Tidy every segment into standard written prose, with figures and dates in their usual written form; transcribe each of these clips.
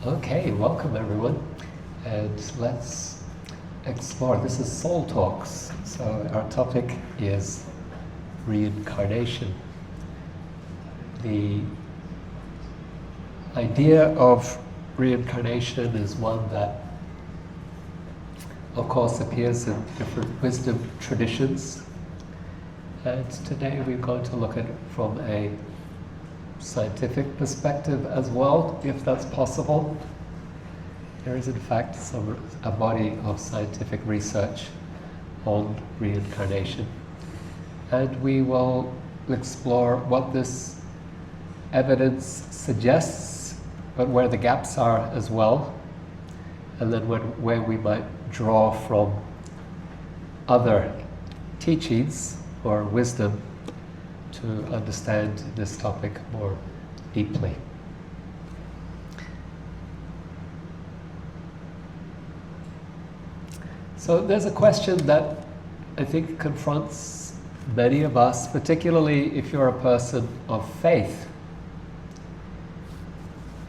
Okay, welcome everyone, and let's explore. This is Soul Talks, so our topic is reincarnation. The idea of reincarnation is one that, of course, appears in different wisdom traditions, and today we're going to look at it from a scientific perspective as well, if that's possible. There is in fact a body of scientific research on reincarnation, and we will explore what this evidence suggests, but where the gaps are as well, and then where we might draw from other teachings or wisdom to understand this topic more deeply. So there's a question that I think confronts many of us, particularly if you're a person of faith.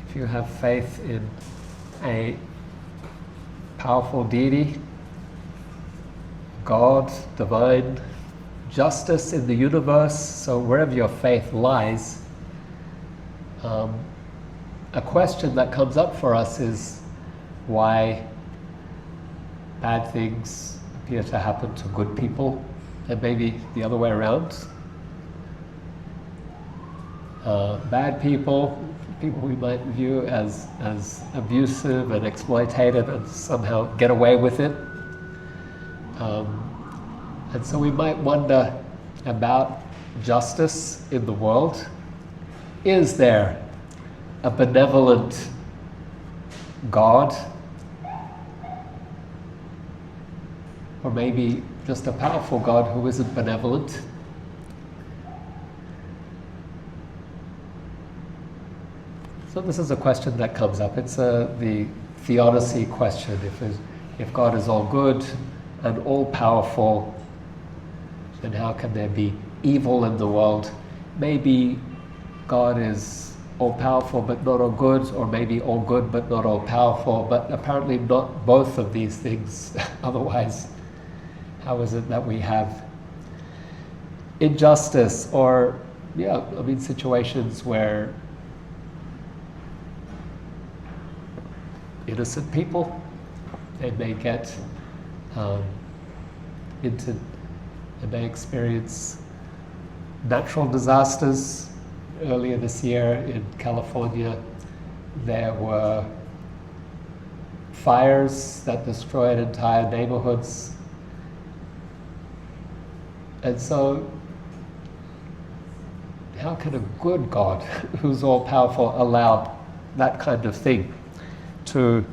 If you have faith in a powerful deity, God, divine, justice in the universe, so wherever your faith lies, a question that comes up for us is why bad things appear to happen to good people, and maybe the other way around. Bad people we might view as abusive and exploitative and somehow get away with it. And so we might wonder about justice in the world. Is there a benevolent God? Or maybe just a powerful God who isn't benevolent? So this is a question that comes up. It's the theodicy question. If God is all good and all powerful, then how can there be evil in the world? Maybe God is all-powerful but not all good, or maybe all good but not all-powerful, but apparently not both of these things. Otherwise, how is it that we have injustice or, situations where innocent people, they may get they may experience natural disasters. Earlier this year in California, there were fires that destroyed entire neighborhoods. And so, how can a good God, who's all-powerful, allow that kind of thing to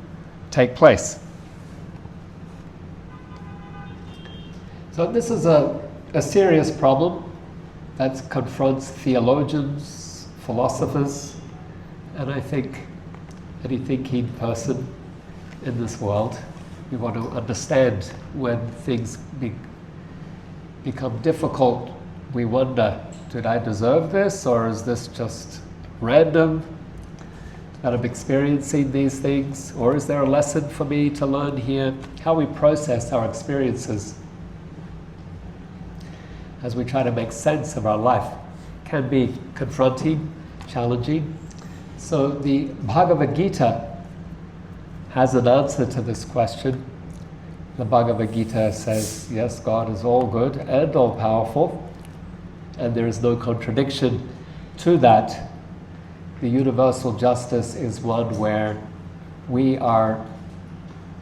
take place? So this is a serious problem that confronts theologians, philosophers, and I think any thinking person in this world. We want to understand when things become difficult. We wonder, did I deserve this, or is this just random that I'm experiencing these things, or is there a lesson for me to learn here? How we process our experiences as we try to make sense of our life can be confronting, challenging. So the Bhagavad Gita has an answer to this question. The Bhagavad Gita says, yes, God is all good and all powerful, and there is no contradiction to that. The universal justice is one where we are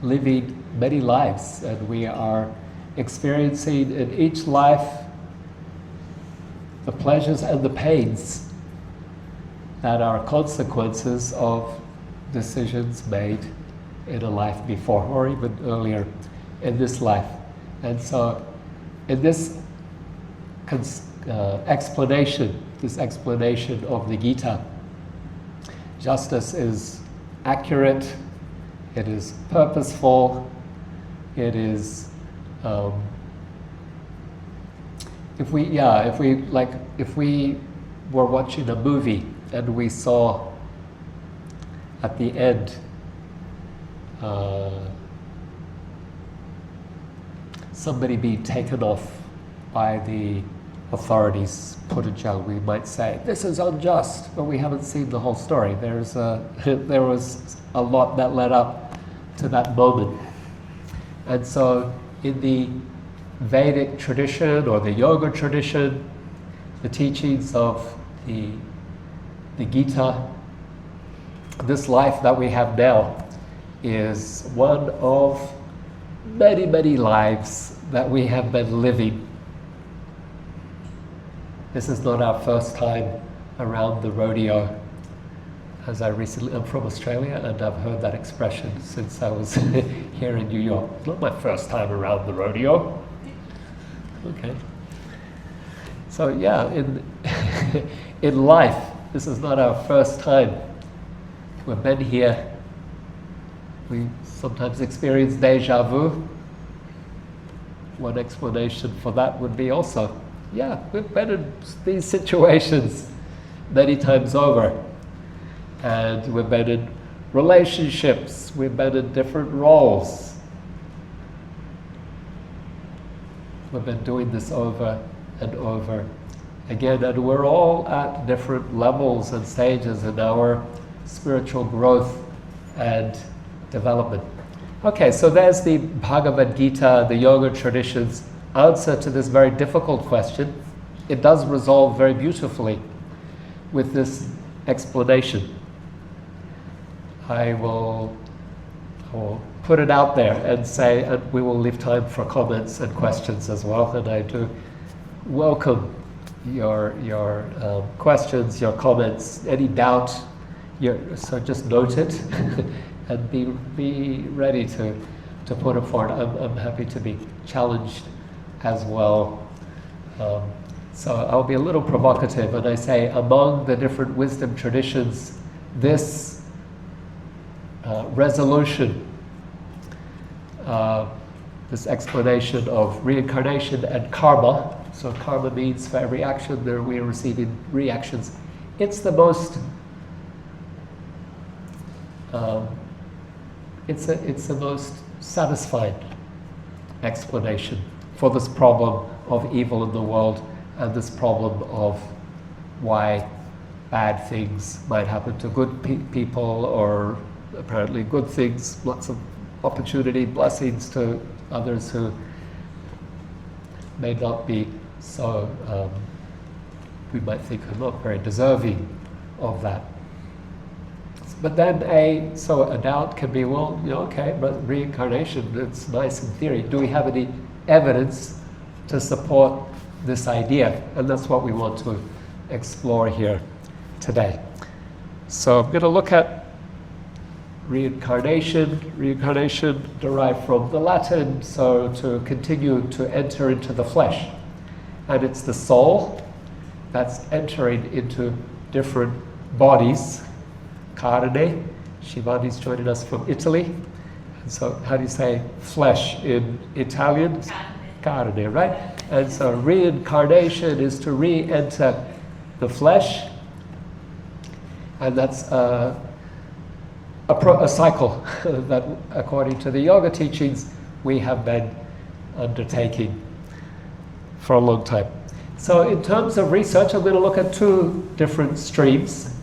living many lives, and we are experiencing in each life the pleasures and the pains that are consequences of decisions made in a life before, or even earlier in this life. And so in this explanation of the Gita, justice is accurate, it is purposeful, it is if we were watching a movie and we saw at the end, somebody be taken off by the authorities, put in jail, we might say, this is unjust, but we haven't seen the whole story. There was a lot that led up to that moment. And so in the Vedic tradition or the yoga tradition, the teachings of the Gita, this life that we have now is one of many, many lives that we have been living. This is not our first time around the rodeo. As I'm from Australia, and I've heard that expression since I was here in New York. It's not my first time around the rodeo. Okay. So yeah, in life, this is not our first time. We've been here. We sometimes experience deja vu. One explanation for that would be also, yeah, we've been in these situations many times over. And we've been in relationships, we've been in different roles. We've been doing this over and over again, and we're all at different levels and stages in our spiritual growth and development. Okay, so there's the Bhagavad Gita, the yoga tradition's answer to this very difficult question. It does resolve very beautifully with this explanation. I will put it out there and say, and we will leave time for comments and questions as well. And I do welcome your questions, your comments, any doubt. So just note it and be ready to put it forward. I'm happy to be challenged as well. So I'll be a little provocative, and I say among the different wisdom traditions, this resolution, this explanation of reincarnation and karma. So karma means for every action there we are receiving reactions. It's the most, it's the most satisfying explanation for this problem of evil in the world and this problem of why bad things might happen to good people, or apparently good things, lots of opportunity, blessings to others who may not be so, we might think are not very deserving of that. But then a doubt can be, well, okay, but reincarnation, it's nice in theory. Do we have any evidence to support this idea? And that's what we want to explore here today. So I'm going to look at reincarnation derived from the Latin, so to continue to enter into the flesh. And it's the soul that's entering into different bodies. Carne, Shivani's joining us from Italy. And so how do you say flesh in Italian? Carne, right? And so reincarnation is to re-enter the flesh. And that's a cycle that, according to the yoga teachings, we have been undertaking for a long time. So in terms of research, I'm going to look at two different streams.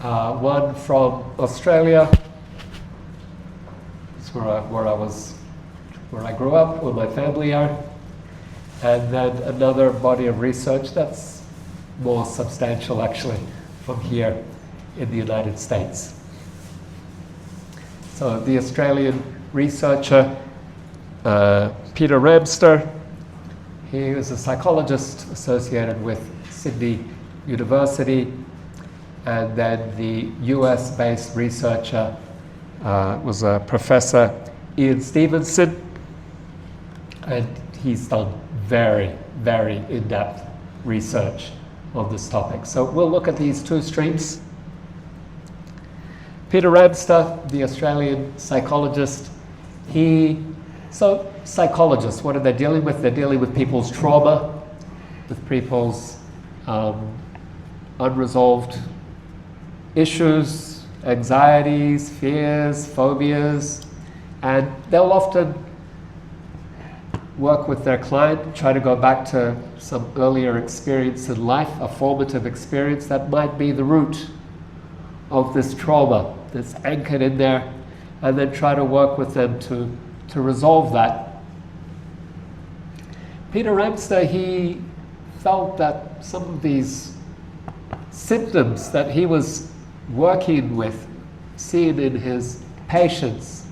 One from Australia, it's where I grew up, where my family are, and then another body of research that's more substantial, actually, from here in the United States. So the Australian researcher, Peter Ramster, he was a psychologist associated with Sydney University, and then the US-based researcher was a Professor Ian Stevenson, and he's done very, very in-depth research on this topic. So we'll look at these two streams. Peter Ramster, the Australian psychologist, psychologists, what are they dealing with? They're dealing with people's trauma, with people's unresolved issues, anxieties, fears, phobias, and they'll often work with their client, try to go back to some earlier experience in life, a formative experience that might be the root of this trauma that's anchored in there, and then try to work with them to resolve that. Peter Ramsder, he felt that some of these symptoms that he was working with, seeing in his patients,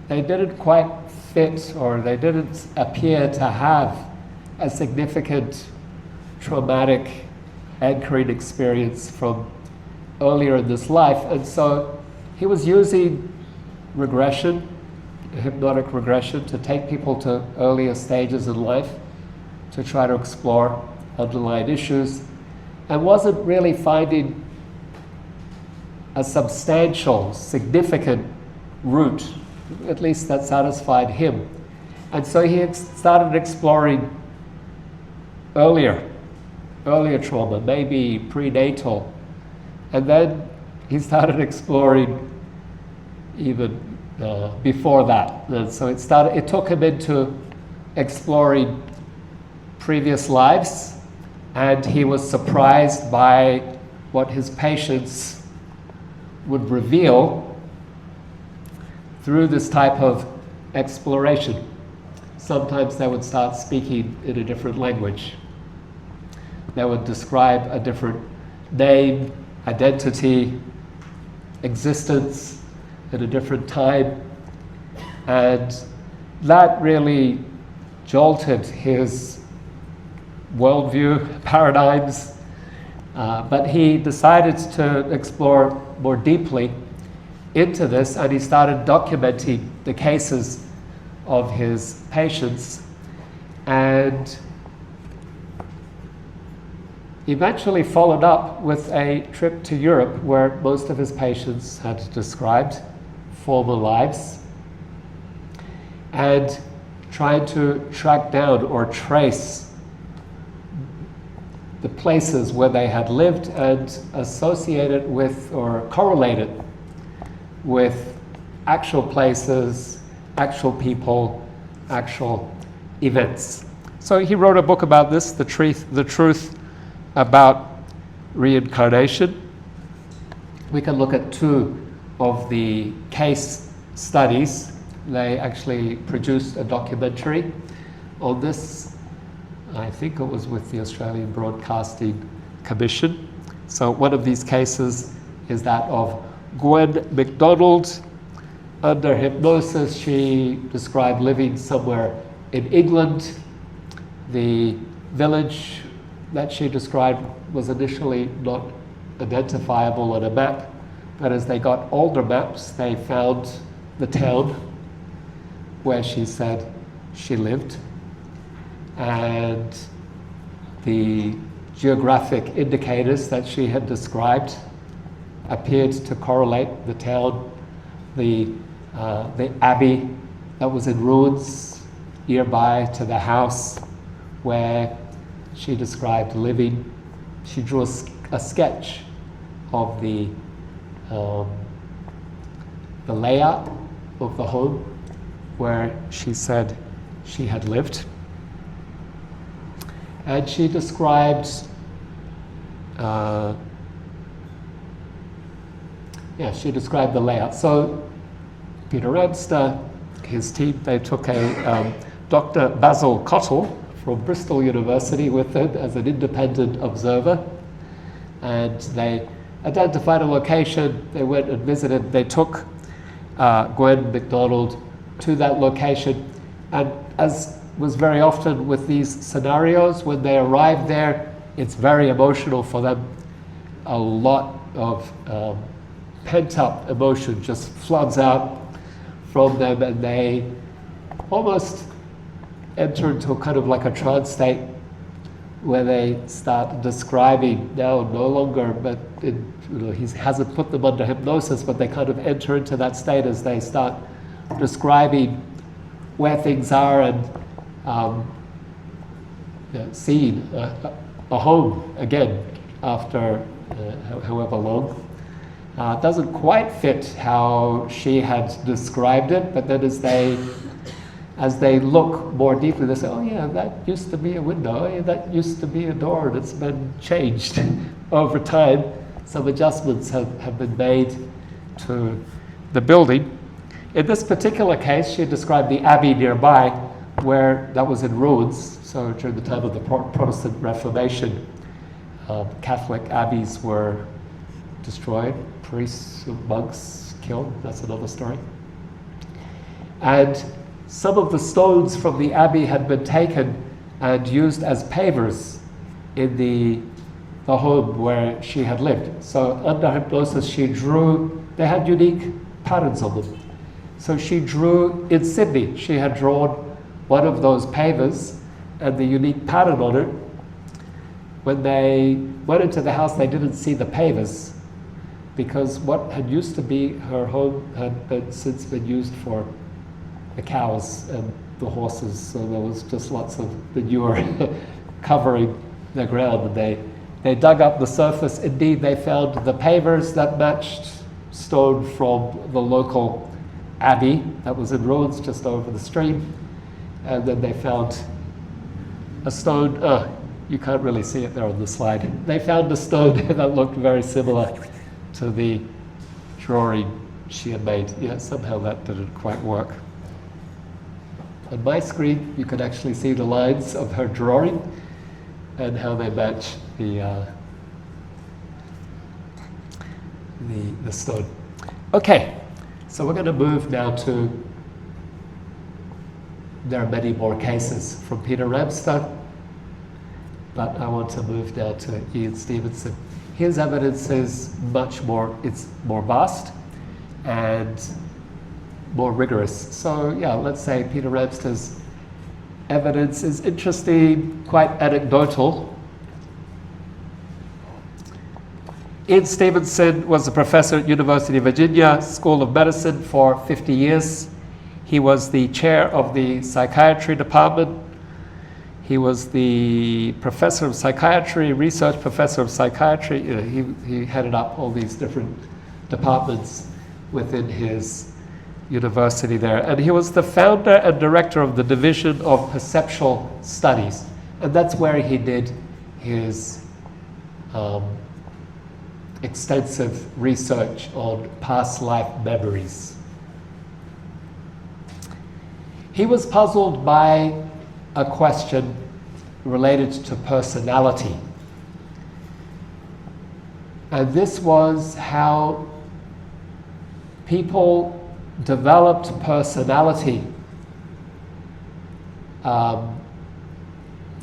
they didn't quite fit, or they didn't appear to have a significant traumatic anchoring experience from earlier in this life. And so he was using regression, hypnotic regression, to take people to earlier stages in life to try to explore underlying issues, and wasn't really finding a substantial, significant root, at least that satisfied him. And so he started exploring earlier trauma, maybe prenatal. And then he started exploring even before that. And so it took him into exploring previous lives, and he was surprised by what his patients would reveal through this type of exploration. Sometimes they would start speaking in a different language. They would describe a different name, identity, existence at a different time. And that really jolted his worldview, paradigms. But he decided to explore more deeply into this, and he started documenting the cases of his patients, and eventually followed up with a trip to Europe where most of his patients had described former lives, and tried to track down or trace the places where they had lived and associate it with or correlate it with actual places, actual people, actual events. So he wrote a book about this, The Truth About Reincarnation. We can look at two of the case studies. They actually produced a documentary on this. I think it was with the Australian Broadcasting Commission. So one of these cases is that of Gwen MacDonald. Under hypnosis, she described living somewhere in England. The village that she described was initially not identifiable on a map, but as they got older maps, they found the town where she said she lived, and the geographic indicators that she had described appeared to correlate the town, the abbey that was in ruins nearby to the house where she described living. She drew a sketch of the layout of the home where she said she had lived. And she described, she described the layout. So Peter Ramsder, his team, they took a Dr. Basil Cottle from Bristol University with them as an independent observer, and they identified a location. They went and visited. They took Gwen MacDonald to that location, and as was very often with these scenarios, when they arrived there, it's very emotional for them. A lot of pent-up emotion just floods out from them, and they almost enter into kind of like a trance state where they start describing, now no longer, but he hasn't put them under hypnosis, but they kind of enter into that state as they start describing where things are, and seeing a home again after however long. Doesn't quite fit how she had described it, but then as they look more deeply, they say, oh yeah, that used to be a window, oh, yeah, that used to be a door, and it's been changed over time. Some adjustments have been made to the building. In this particular case, she described the abbey nearby, where that was in ruins. So during the time of the Protestant Reformation, Catholic abbeys were destroyed, priests, monks killed. That's another story. And some of the stones from the abbey had been taken and used as pavers in the home where she had lived. So under hypnosis, she drew, they had unique patterns on them. So she drew, in Sydney, she had drawn one of those pavers and the unique pattern on it. When they went into the house, they didn't see the pavers, because what had used to be her home had since been used for the cows and the horses, so there was just lots of manure covering the ground. And they dug up the surface. Indeed, they found the pavers that matched stone from the local abbey that was in ruins just over the stream. And then they found a stone, you can't really see it there on the slide. They found a stone that looked very similar to the drawing she had made. Yeah, somehow that didn't quite work. On my screen, you can actually see the lines of her drawing and how they match the stone. Okay, so we're going to move now to, there are many more cases from Peter Ramsden, but I want to move now to Ian Stevenson. His evidence is it's more vast and more rigorous. So yeah, let's say Peter Ramsden's evidence is interesting, quite anecdotal. Ian Stevenson was a professor at University of Virginia School of Medicine for 50 years. He was the chair of the psychiatry department. He was the professor of psychiatry, research professor of psychiatry. You know, he headed up all these different departments within his university there. And he was the founder and director of the Division of Perceptual Studies. And that's where he did his extensive research on past life memories. He was puzzled by a question related to personality. And this was how people developed personality,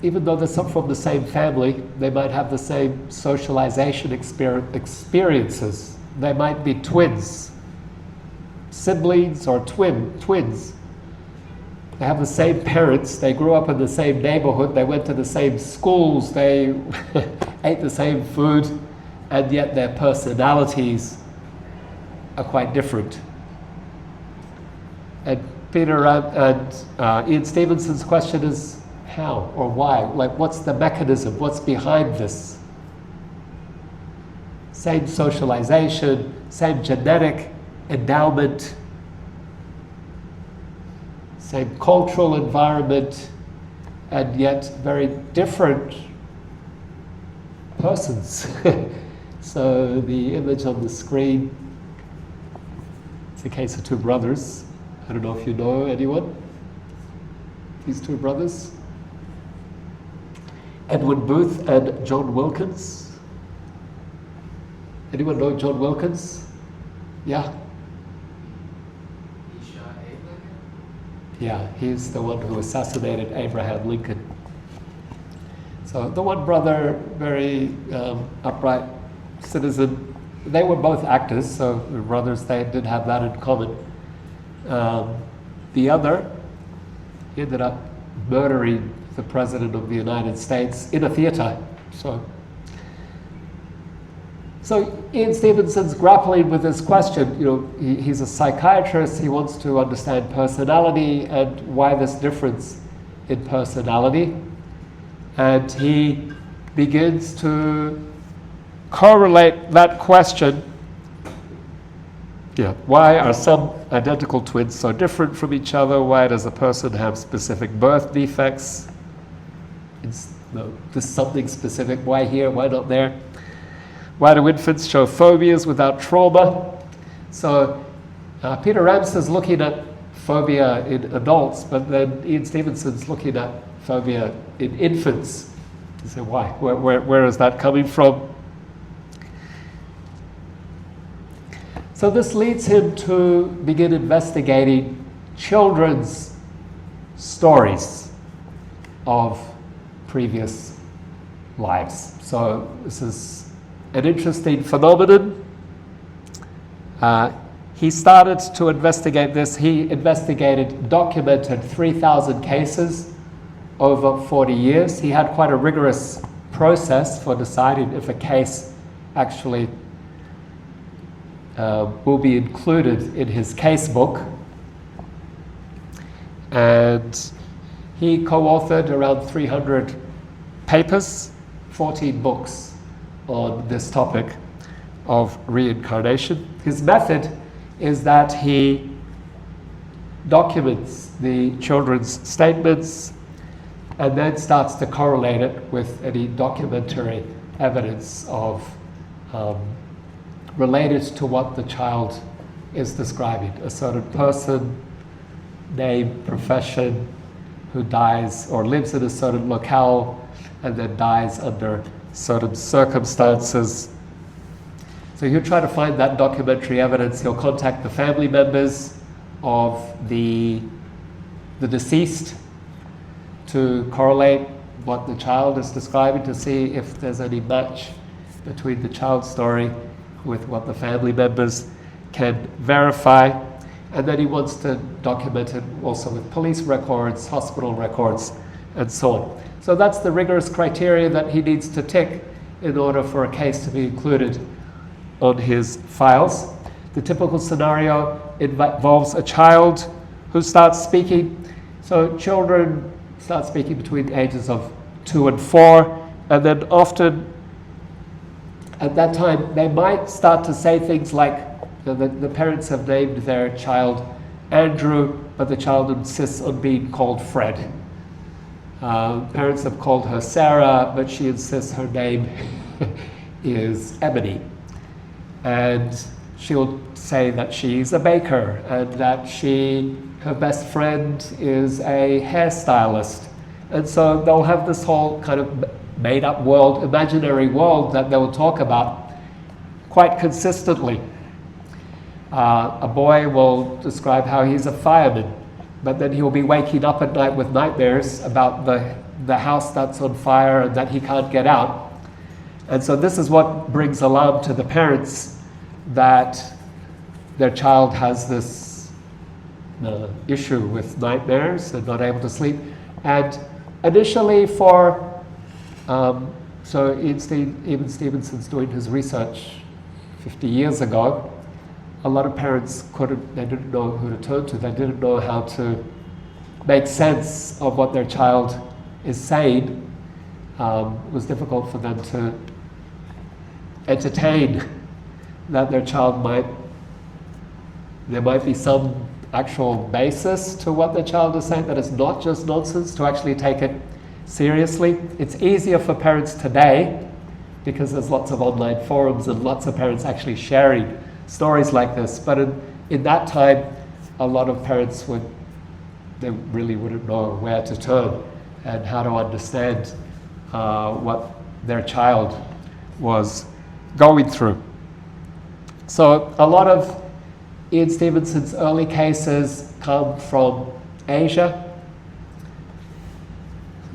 even though they're some from the same family, they might have the same socialization experiences. They might be twins, siblings or twins. They have the same parents, they grew up in the same neighborhood, they went to the same schools, they ate the same food, and yet their personalities are quite different. And Ian Stevenson's question is how or why? Like, what's the mechanism? What's behind this? Same socialization, same genetic endowment, same cultural environment, and yet very different persons. So the image on the screen, it's a case of two brothers. I don't know if you know anyone, these two brothers. Edwin Booth and John Wilkins. Anyone know John Wilkins? Yeah? Yeah, he's the one who assassinated Abraham Lincoln. So the one brother, very upright citizen. They were both actors, so the brothers, they did have that in common. The other, he ended up murdering the President of the United States in a theater. So Ian Stevenson's grappling with this question. You know, he's a psychiatrist. He wants to understand personality and why this difference in personality. And he begins to correlate that question Yeah. Why are some identical twins so different from each other? Why does a person have specific birth defects? This something specific. Why here? Why not there? Why do infants show phobias without trauma? So Peter Ramsey's looking at phobia in adults, but then Ian Stevenson's looking at phobia in infants. You say, why? Where is that coming from? So this leads him to begin investigating children's stories of previous lives. So this is an interesting phenomenon. He started to investigate this. He documented 3,000 cases over 40 years. He had quite a rigorous process for deciding if a case actually will be included in his case book. And he co-authored around 300 papers, 14 books on this topic of reincarnation. His method is that he documents the children's statements and then starts to correlate it with any documentary evidence of related to what the child is describing. A certain person, name, profession, who dies or lives in a certain locale and then dies under certain circumstances. So he'll try to find that documentary evidence. He'll contact the family members of the deceased to correlate what the child is describing to see if there's any match between the child's story with what the family members can verify. And then he wants to document it also with police records, hospital records, and so on. So that's the rigorous criteria that he needs to tick in order for a case to be included on his files. The typical scenario involves a child who starts speaking. So children start speaking between the ages of 2 and 4, and then often at that time they might start to say things like, the parents have named their child Andrew, but the child insists on being called Fred. Parents have called her Sarah, but she insists her name is Ebony. And she'll say that she's a baker and that her best friend is a hairstylist. And so they'll have this whole kind of made-up world, imaginary world that they'll talk about quite consistently. A boy will describe how he's a fireman, but then he'll be waking up at night with nightmares about the house that's on fire and that he can't get out. And so this is what brings alarm to the parents, that their child has this issue with nightmares and not able to sleep. And initially so even Stevenson's doing his research 50 years ago, a lot of parents they didn't know who to turn to. They didn't know how to make sense of what their child is saying. It was difficult for them to entertain that their child there might be some actual basis to what the child is saying, that it's not just nonsense, to actually take it seriously. It's easier for parents today because there's lots of online forums and lots of parents actually sharing stories like this. But in that time, a lot of parents they really wouldn't know where to turn and how to understand what their child was going through. So a lot of Ian Stevenson's early cases come from Asia.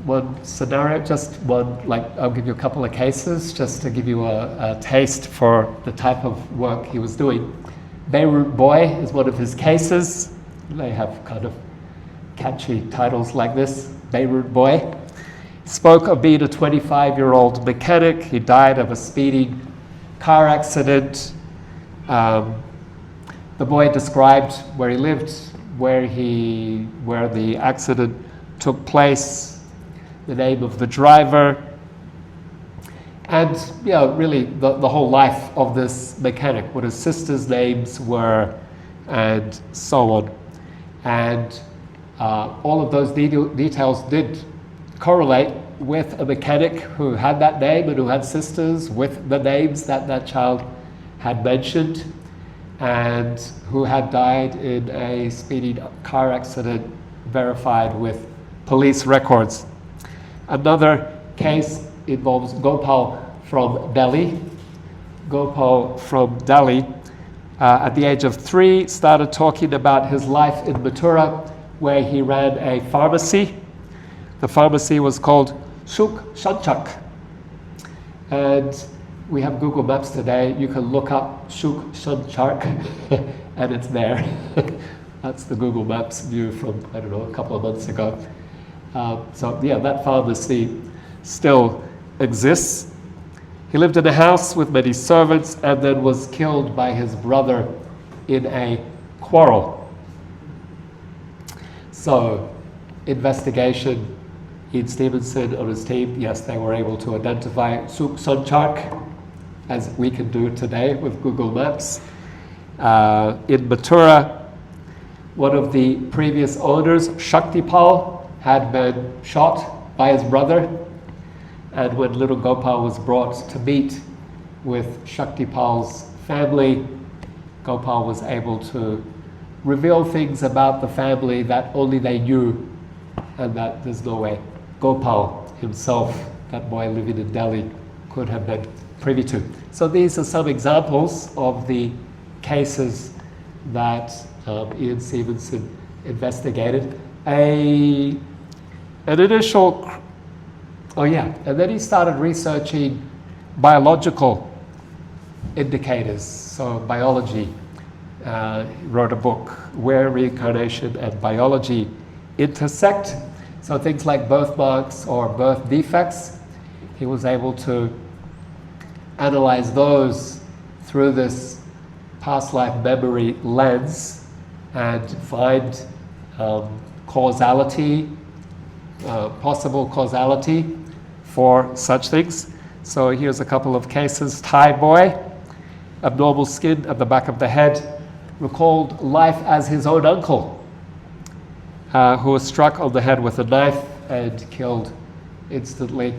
One scenario, just one, I'll give you a couple of cases just to give you a taste for the type of work he was doing. Beirut Boy is one of his cases. They have kind of catchy titles like this, Beirut Boy. Spoke of being a 25-year-old mechanic. He died of a speeding car accident. The boy described where he lived, where the accident took place, the name of the driver, And really the whole life of this mechanic, what his sisters' names were, and so on. And all of those details did correlate with a mechanic who had that name and who had sisters with the names that that child had mentioned, and who had died in a speeding car accident verified with police records. Another case involves Gopal from Delhi. Gopal from Delhi, at the age of 3, started talking about his life in Mathura, where he ran a pharmacy. The pharmacy was called Shuk Shanchak. And we have Google Maps today. You can look up Shuk Shanchak and it's there. That's the Google Maps view from, I don't know, a couple of months ago. That pharmacy still exists. He lived in a house with many servants and then was killed by his brother in a quarrel. So, investigation, Ian Stevenson and his team, yes, they were able to identify Suk Sonchak, as we can do today with Google Maps. In Mathura, one of the previous owners, Shaktipal, had been shot by his brother. And when little Gopal was brought to meet with Shaktipal's family, Gopal was able to reveal things about the family that only they knew, and that there's no way Gopal himself, that boy living in Delhi, could have been privy to. So these are some examples of the cases that Ian Stevenson investigated. And then he started researching biological indicators, so biology. He wrote a book, Where Reincarnation and Biology Intersect. So things like birthmarks or birth defects, he was able to analyze those through this past life memory lens and find causality, possible causality for such things. So here's a couple of cases. Thai boy, abnormal skin at the back of the head, recalled life as his own uncle, who was struck on the head with a knife and killed instantly.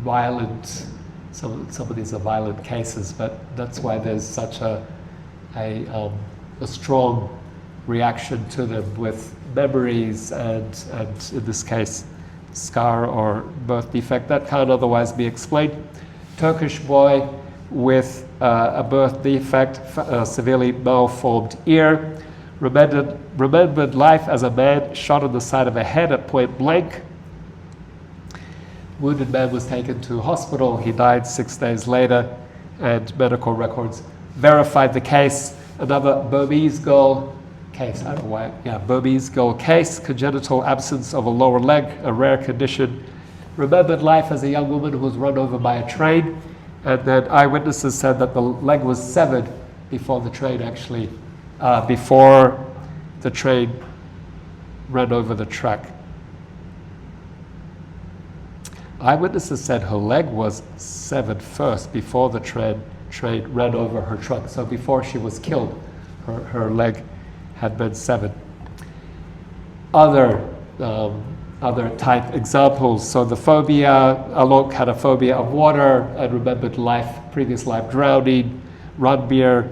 Violent, some of these are violent cases, but that's why there's such a strong reaction to them with memories and in this case, scar or birth defect that can't otherwise be explained. Turkish boy with a birth defect, severely malformed ear, remembered life as a man shot on the side of the head at point blank. Wounded man was taken to hospital. He died 6 days later, and medical records verified the case. Another Burmese girl case, I don't know why, Burmese girl case, congenital absence of a lower leg, a rare condition. Remembered life as a young woman who was run over by a train, and then eyewitnesses said that the leg was severed before the train ran over the track. Eyewitnesses said her leg was severed first before the train ran over her trunk. So before she was killed, her leg had been severed. Other type examples. So the phobia, Alok had a phobia of water and remembered previous life drowning. Ranbir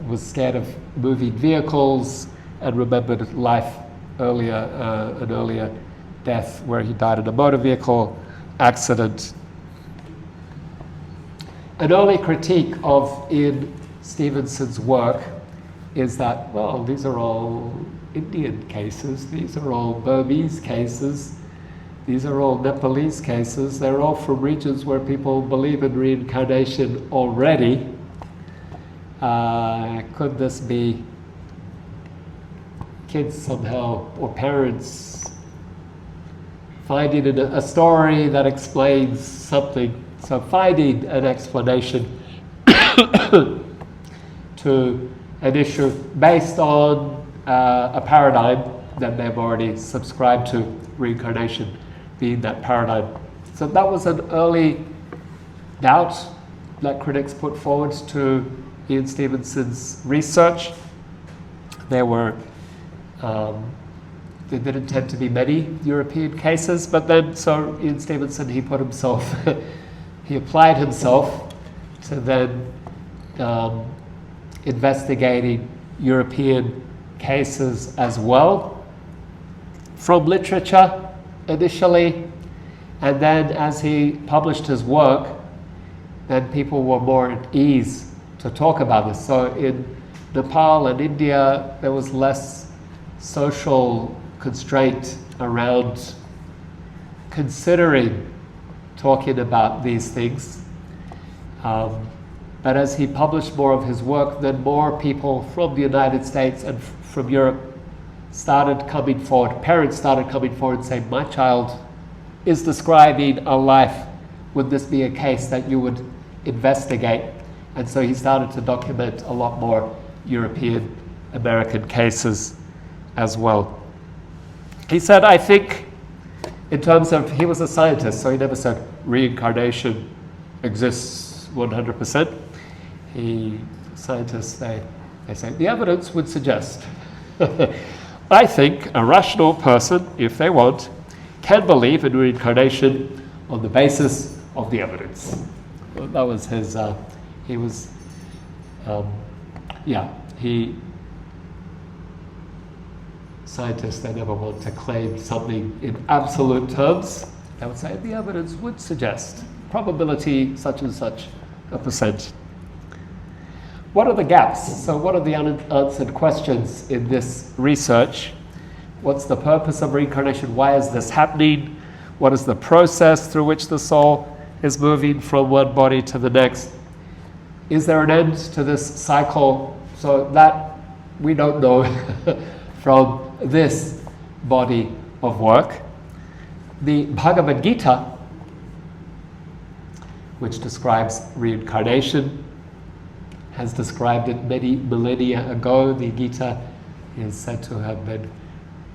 was scared of moving vehicles and remembered life an earlier death where he died in a motor vehicle accident. An early critique of Ian Stevenson's work is that, well, these are all Indian cases, these are all Burmese cases, these are all Nepalese cases, they're all from regions where people believe in reincarnation already. Could this be kids somehow, or parents, finding a story that explains something? So finding an explanation to an issue based on a paradigm that they've already subscribed to, reincarnation being that paradigm. So that was an early doubt that critics put forward to Ian Stevenson's research. There didn't tend to be many European cases, but then, so Ian Stevenson, he put himself, he applied himself to then investigating European cases as well, from literature initially, and then as he published his work, then people were more at ease to talk about this. So in Nepal and India, there was less social constraint around considering talking about these things. But as he published more of his work, then more people from the United States and from Europe started coming forward. Parents started coming forward and saying, my child is describing a life. Would this be a case that you would investigate? And so he started to document a lot more European American cases as well. He said, I think, in terms of, he was a scientist, so he never said reincarnation exists 100%. Scientists, they say, the evidence would suggest. I think a rational person, if they want, can believe in reincarnation on the basis of the evidence. Well, that was his, scientists, they never want to claim something in absolute terms. They would say the evidence would suggest probability such and such a percent. What are the gaps? So what are the unanswered questions in this research? What's the purpose of reincarnation? Why is this happening? What is the process through which the soul is moving from one body to the next? Is there an end to this cycle? So that we don't know from this body of work. The Bhagavad Gita, which describes reincarnation, has described it many millennia ago. The Gita is said to have been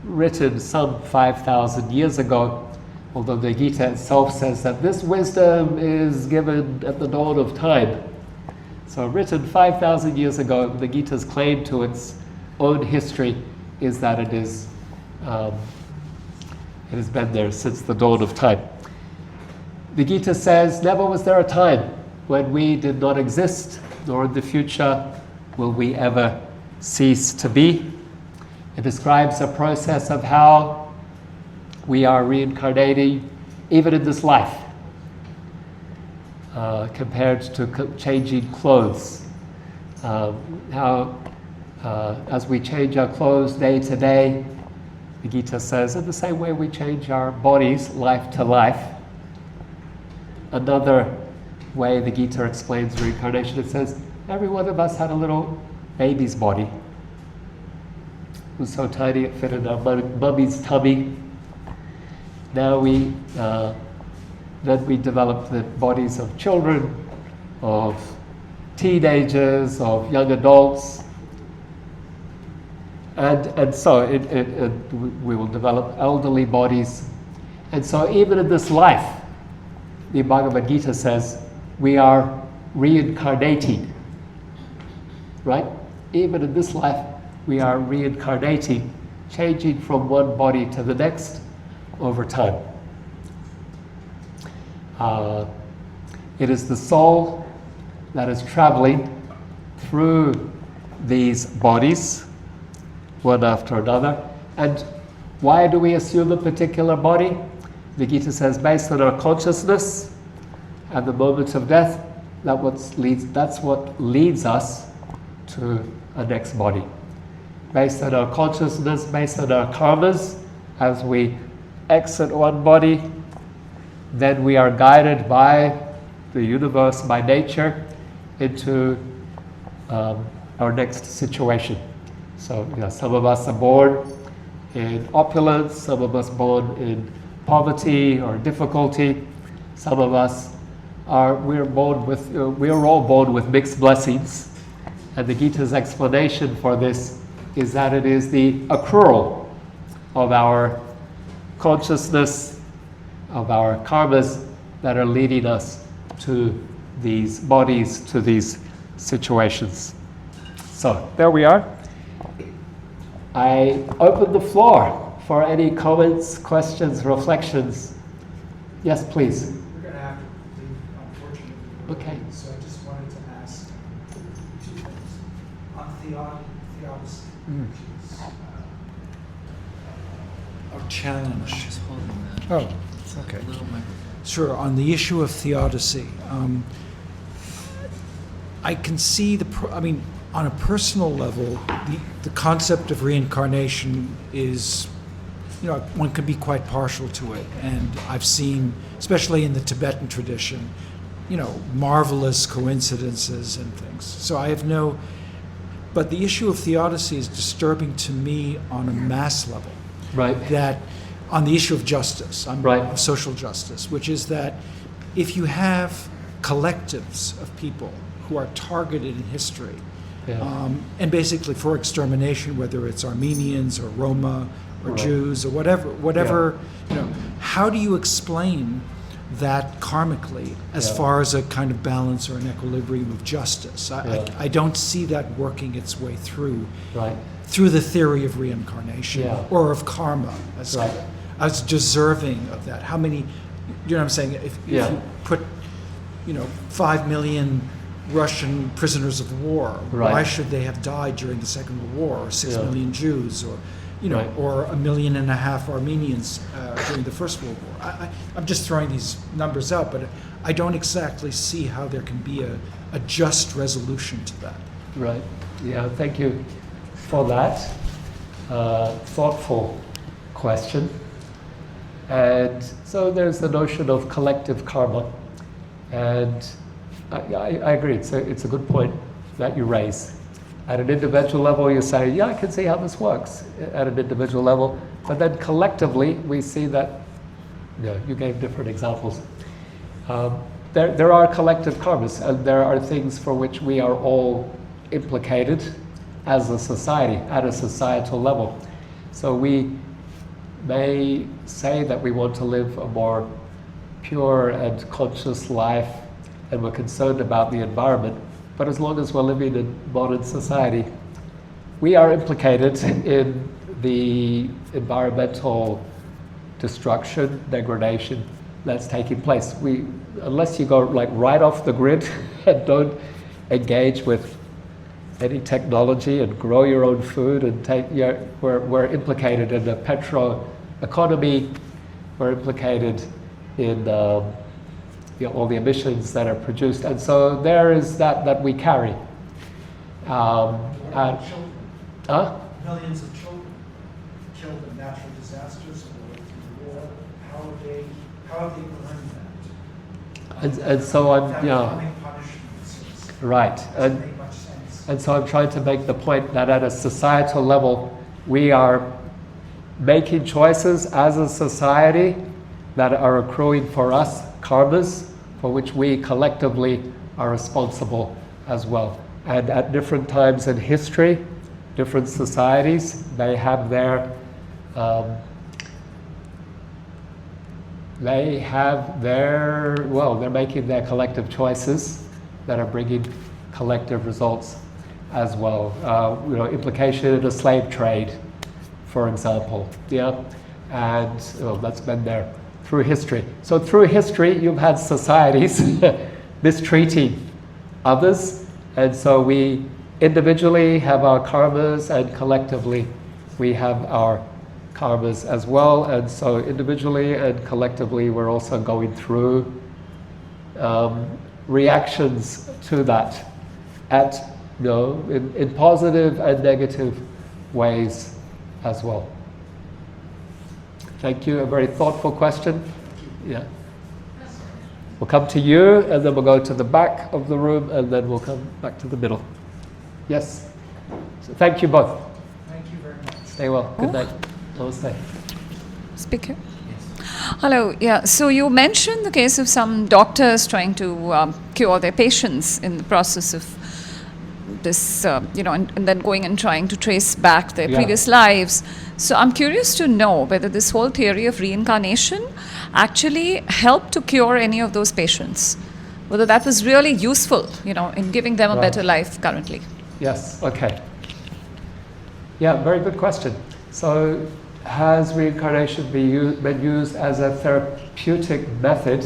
written some 5,000 years ago, although the Gita itself says that this wisdom is given at the dawn of time. So written 5,000 years ago, the Gita's claim to its own history is that it has been there since the dawn of time. The Gita says, never was there a time when we did not exist, nor in the future will we ever cease to be. It describes a process of how we are reincarnating even in this life, compared to changing clothes. As we change our clothes day to day, the Gita says, in the same way we change our bodies life to life. Another way the Gita explains reincarnation, it says, every one of us had a little baby's body. It was so tiny it fit in our mummy's tummy. Now then we develop the bodies of children, of teenagers, of young adults. And so we will develop elderly bodies. And so even in this life, the Bhagavad Gita says, we are reincarnating. Right? Even in this life, we are reincarnating, changing from one body to the next over time. It is the soul that is traveling through these bodies, one after another. And why do we assume a particular body? The Gita says, based on our consciousness at the moment of death, that's what leads us to a next body. Based on our consciousness, based on our karmas, as we exit one body, then we are guided by the universe, by nature, into our next situation. So some of us are born in opulence, some of us born in poverty or difficulty. Some of us we're all born with mixed blessings. And the Gita's explanation for this is that it is the accrual of our consciousness, of our karmas, that are leading us to these bodies to these situations. So there we are. I open the floor for any comments, questions, reflections. Yes, please. We're going to have to leave, unfortunately. Okay. So I just wanted to ask two things. On theodicy, which is our challenge. Just holding that. Oh, okay. Little microphone. Sure. On the issue of theodicy, I can see on a personal level, the concept of reincarnation is, one can be quite partial to it. And I've seen, especially in the Tibetan tradition, marvelous coincidences and things. So I have but the issue of theodicy is disturbing to me on a mass level. Right. That on the issue of justice, Right. of social justice, which is that if you have collectives of people who are targeted in history, and basically for extermination, whether it's Armenians or Roma or Right. Jews or whatever, how do you explain that karmically as far as a kind of balance or an equilibrium of justice? I don't see that working its way through. Right. Through the theory of reincarnation or of karma as deserving of that. How many, you know what I'm saying? If you put, 5 million Russian prisoners of war, why should they have died during the Second World War, or 6 million Jews, or or 1.5 million Armenians during the First World War? I'm just throwing these numbers out, but I don't exactly see how there can be a just resolution to that. Right. Yeah, thank you for that thoughtful question. And so there's the notion of collective karma. And I agree, it's a good point that you raise. At an individual level, you say, yeah, I can see how this works at an individual level. But then collectively, we see that, you gave different examples. There are collective karmas, and there are things for which we are all implicated as a society, at a societal level. So we may say that we want to live a more pure and conscious life, and we're concerned about the environment. But as long as we're living in modern society, we are implicated in the environmental destruction, degradation that's taking place. Unless you go right off the grid and don't engage with any technology and grow your own food and we're implicated in the petro economy, we're implicated in all the emissions that are produced, and so there is that we carry. Millions of children killed in natural disasters or through war. How have they earned that? And so I'm, Punishments right. doesn't make much sense. And so I'm trying to make the point that at a societal level, we are making choices as a society that are accruing for us karmas for which we collectively are responsible as well. And at different times in history, different societies, they have their they're making their collective choices that are bringing collective results as well. Implication in the slave trade, for example, and that's been there through history. So through history, you've had societies mistreating others, and so we individually have our karmas, and collectively we have our karmas as well. And so individually and collectively, we're also going through reactions to that in positive and negative ways as well. Thank you. A very thoughtful question. Yeah. We'll come to you, and then we'll go to the back of the room, and then we'll come back to the middle. Yes. So thank you both. Thank you very much. Stay well. Good night. Namaste. Speaker. Hello. Yeah. So you mentioned the case of some doctors trying to cure their patients in the process of this, and then going and trying to trace back their previous lives. So I'm curious to know whether this whole theory of reincarnation actually helped to cure any of those patients. whether that was really useful, in giving them a Right. better life currently. Yes, okay. Yeah, very good question. So, has reincarnation been used as a therapeutic method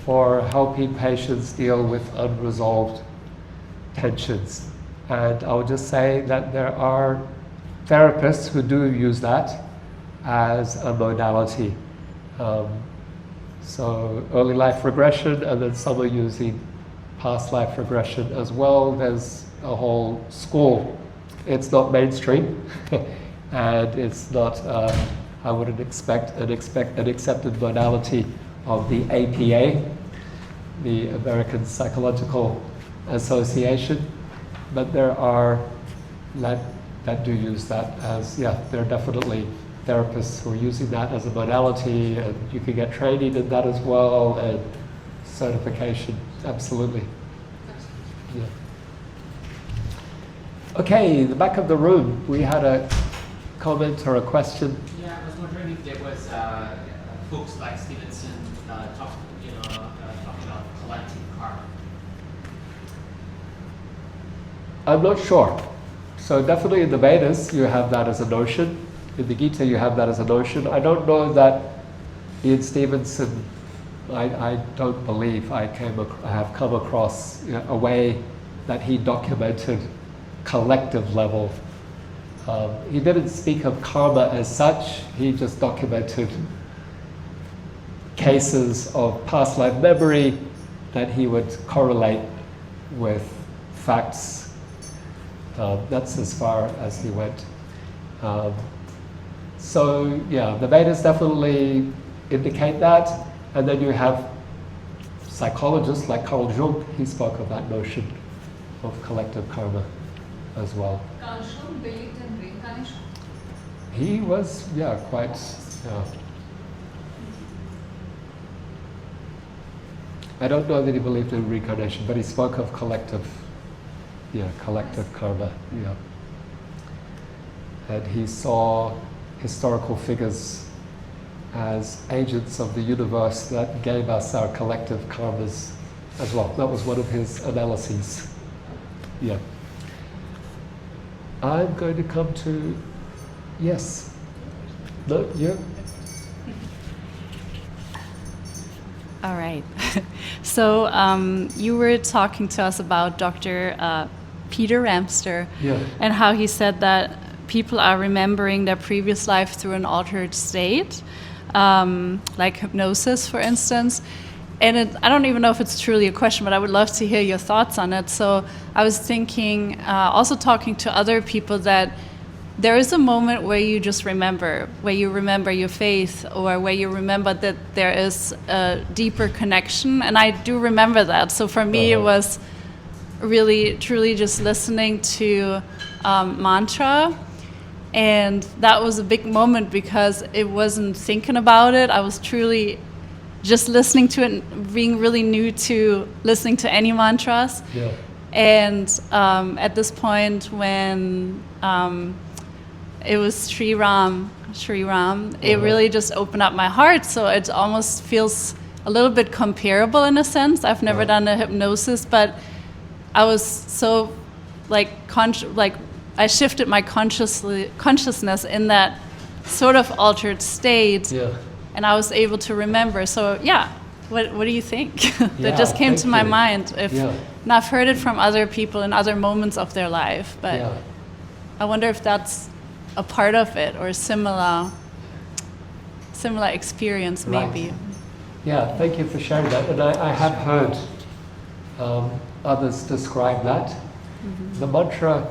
for helping patients deal with unresolved tensions? And I would just say that there are therapists who do use that as a modality. So early life regression, and then some are using past life regression as well. There's a whole school. It's not mainstream, and it's not, I wouldn't expect an accepted modality of the APA, the American Psychological Association, but there are that do use that as, there are definitely therapists who are using that as a modality, and you can get training in that as well, and certification, absolutely. Yeah. Okay, the back of the room, we had a comment or a question. Yeah, I was wondering if there was books like Stevenson talking about collective karma. I'm not sure. So definitely in the Vedas you have that as a notion. In the Gita you have that as a notion. I don't know that Ian Stevenson, I don't believe I have come across a way that he documented collective level. He didn't speak of karma as such, he just documented cases of past life memory that he would correlate with facts. That's as far as he went. So yeah, the Vedas definitely indicate that, and then you have psychologists like Carl Jung, he spoke of that notion of collective karma as well. Carl Jung believed in reincarnation? He was, quite, I don't know that he believed in reincarnation, but he spoke of collective karma, And he saw historical figures as agents of the universe that gave us our collective karmas as well. That was one of his analyses. Yeah. I'm going to come to, yes. No, you? All right. So you were talking to us about Dr. Peter Ramster and how he said that people are remembering their previous life through an altered state, like hypnosis, for instance. And I don't even know if it's truly a question, but I would love to hear your thoughts on it. So I was thinking, also talking to other people, that there is a moment where you just remember, where you remember your faith, or where you remember that there is a deeper connection. And I do remember that. So for me, it was really, truly just listening to mantra. And that was a big moment because it wasn't thinking about it. I was truly just listening to it and being really new to listening to any mantras. Yeah. And at this point when it was Sri Ram, it really just opened up my heart. So it almost feels a little bit comparable in a sense. I've never done a hypnosis, but I was so I shifted my consciousness in that sort of altered state, and I was able to remember. So what do you think? That just came to my mind. And I've heard it from other people in other moments of their life, but I wonder if that's a part of it or a similar experience, maybe. Right. Yeah, thank you for sharing that. And I have heard others describe that. Mm-hmm. The mantra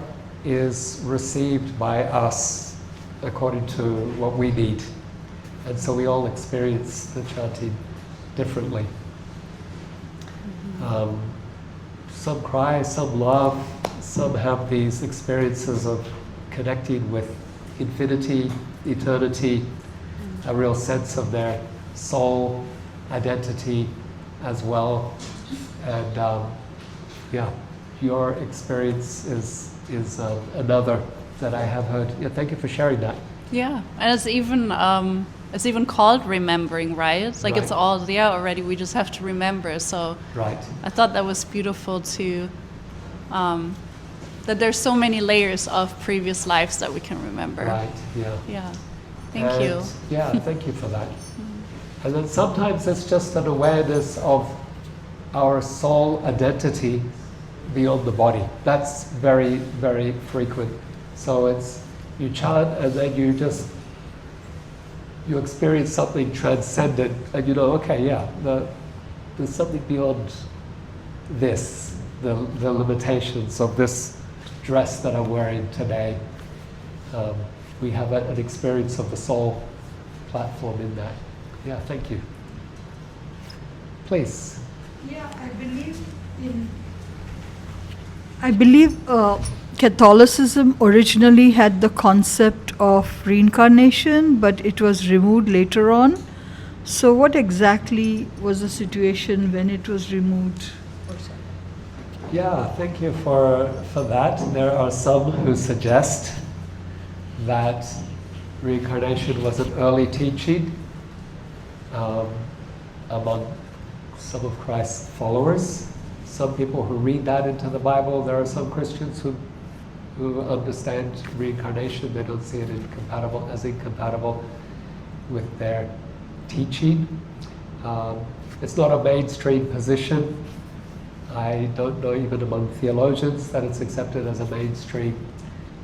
is received by us according to what we need. And so we all experience the chanting differently. Mm-hmm. Some cry, some love, some have these experiences of connecting with infinity, eternity, a real sense of their soul identity as well. And your experience is another that I have heard. Yeah, thank you for sharing that. Yeah, and it's even it's even called remembering, right? Like Right. it's all there already. We just have to remember. So Right. I thought that was beautiful too. That there's so many layers of previous lives that we can remember. Right. Yeah. Yeah. Thank you. Yeah, thank you for that. And then sometimes it's just an awareness of our soul identity beyond the body. That's very, very frequent. So it's, you chant and then you experience something transcendent and you know, okay, yeah, there's something beyond this, the limitations of this dress that I'm wearing today. We have an experience of the soul platform in that. Yeah, thank you. Please. Yeah, I believe Catholicism originally had the concept of reincarnation, but it was removed later on. So what exactly was the situation when it was removed? Yeah, thank you for that. There are some who suggest that reincarnation was an early teaching among some of Christ's followers. Some people who read that into the Bible. There are some Christians who understand reincarnation. They don't see it as incompatible with their teaching. It's not a mainstream position. I don't know even among theologians that it's accepted as a mainstream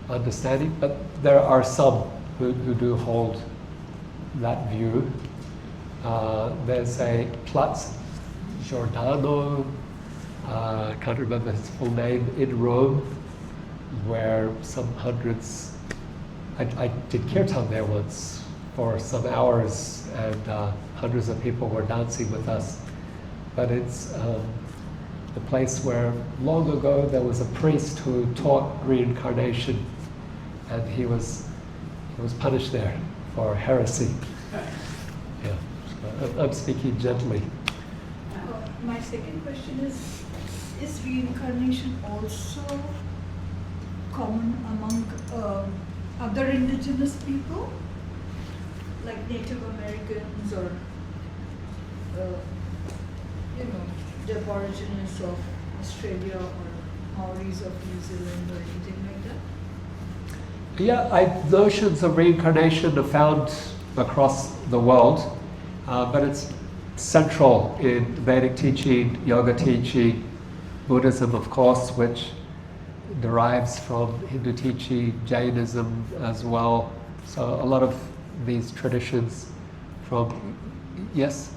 understanding, but there are some who do hold that view. There's a Platz Giordano, I can't remember his full name, in Rome, where some hundreds, I did kirtan there once for some hours, and hundreds of people were dancing with us. But it's the place where long ago there was a priest who taught reincarnation, and he was punished there for heresy. Yeah, so I'm speaking gently. My second question is reincarnation also common among other indigenous people, like Native Americans or the Aborigines of Australia or Maoris of New Zealand or anything like that? Yeah, notions of reincarnation are found across the world, but it's central in Vedic teaching, yoga teaching, Buddhism, of course, which derives from Hindu teaching, Jainism as well. So a lot of these traditions from, yes?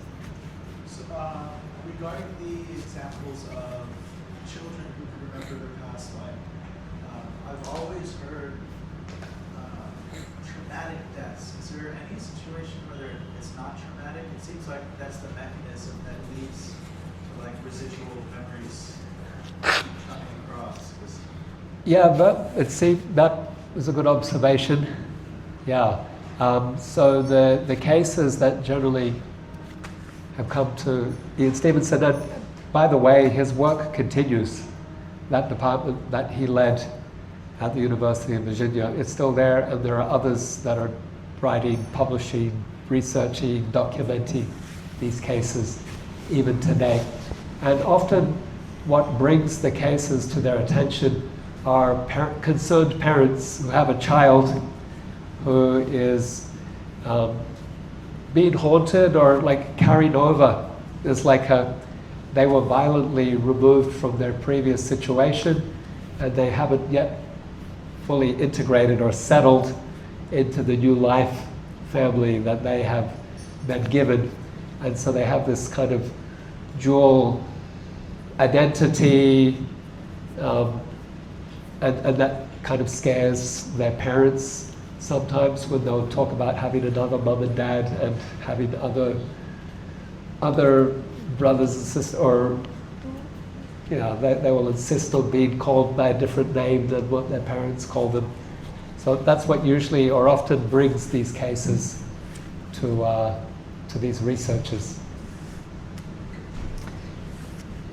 So, regarding the examples of children who can remember their past life, I've always heard traumatic deaths. Is there any situation where it's not traumatic? It seems like that's the mechanism that leads to like residual memories coming across. Yeah, that is a good observation. Yeah. So the cases that generally have come to Ian Stevenson, and by the way, his work continues. That department that he led at the University of Virginia, it's still there, and there are others that are writing, publishing, researching, documenting these cases even today. And often what brings the cases to their attention are concerned parents who have a child who is being haunted or like carried over. It's like they were violently removed from their previous situation and they haven't yet fully integrated or settled into the new life family that they have been given. And so they have this kind of dual identity, and that kind of scares their parents sometimes when they'll talk about having another mum and dad and having other brothers and sisters, or they will insist on being called by a different name than what their parents call them. So that's what usually or often brings these cases to these researchers.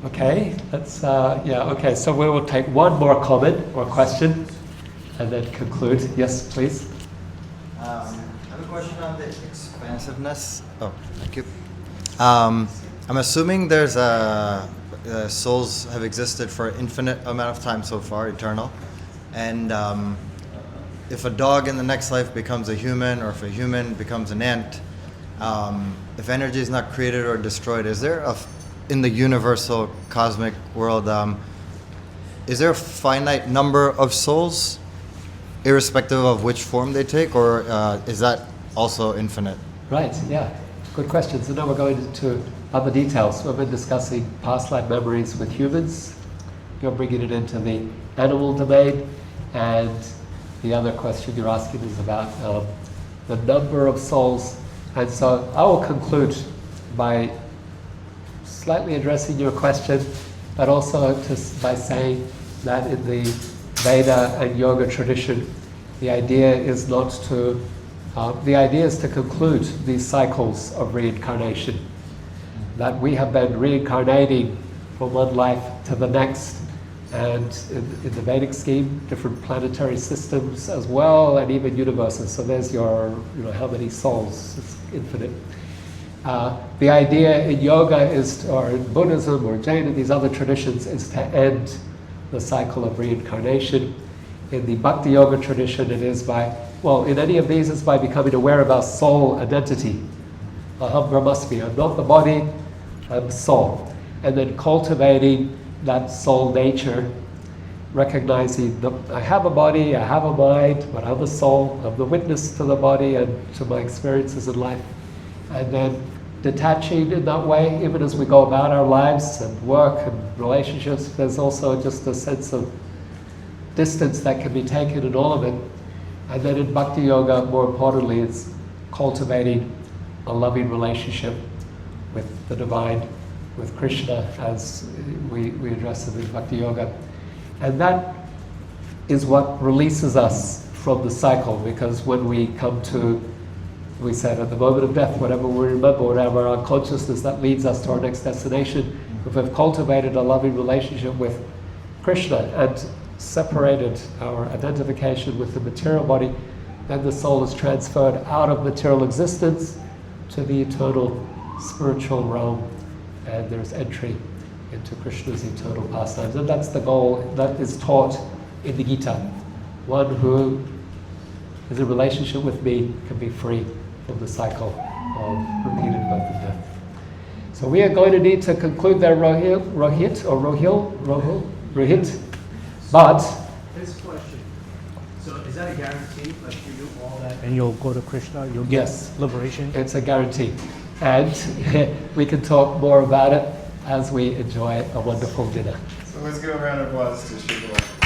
Okay, okay, so we will take one more comment or question and then conclude. Yes, please. I have a question on the expansiveness. Oh, thank you. I'm assuming there's souls have existed for an infinite amount of time so far, eternal. And if a dog in the next life becomes a human, or if a human becomes an ant, if energy is not created or destroyed, is there in the universal cosmic world, is there a finite number of souls, irrespective of which form they take, or is that also infinite? Right, yeah. Good question. So now we're going into other details. We've been discussing past life memories with humans. You're bringing it into the animal domain. And the other question you're asking is about the number of souls. And so I will conclude by slightly addressing your question, but also by saying that in the Veda and yoga tradition, the idea is not to the idea is to conclude these cycles of reincarnation. That we have been reincarnating from one life to the next, and in the Vedic scheme, different planetary systems as well, and even universes. So there's your, how many souls? It's infinite. The idea in yoga is, or in Buddhism or Jain and these other traditions, is to end the cycle of reincarnation. In the Bhakti yoga tradition, it is in any of these, it's by becoming aware of our soul identity. Aham Brahmasmi, I'm not the body, I'm the soul. And then cultivating that soul nature, recognizing that I have a body, I have a mind, but I'm the soul, I'm the witness to the body and to my experiences in life. And then detaching in that way, even as we go about our lives and work and relationships, there's also just a sense of distance that can be taken in all of it. And then in Bhakti Yoga, more importantly, it's cultivating a loving relationship with the divine, with Krishna, as we address it in Bhakti Yoga. And that is what releases us from the cycle, because when we come to, we said at the moment of death, whatever we remember, whatever our consciousness, that leads us to our next destination. If we've cultivated a loving relationship with Krishna and separated our identification with the material body, then the soul is transferred out of material existence to the eternal spiritual realm, and there's entry into Krishna's eternal pastimes. And that's the goal that is taught in the Gita. One who is in relationship with me can be free from the cycle of repeated birth and death. So we are going to need to conclude there, Rohit. But this question. So is that a guarantee? Like you do all that and you'll go to Krishna, you'll get liberation? It's a guarantee. And we can talk more about it as we enjoy a wonderful dinner. So let's give a round of applause to Shukla.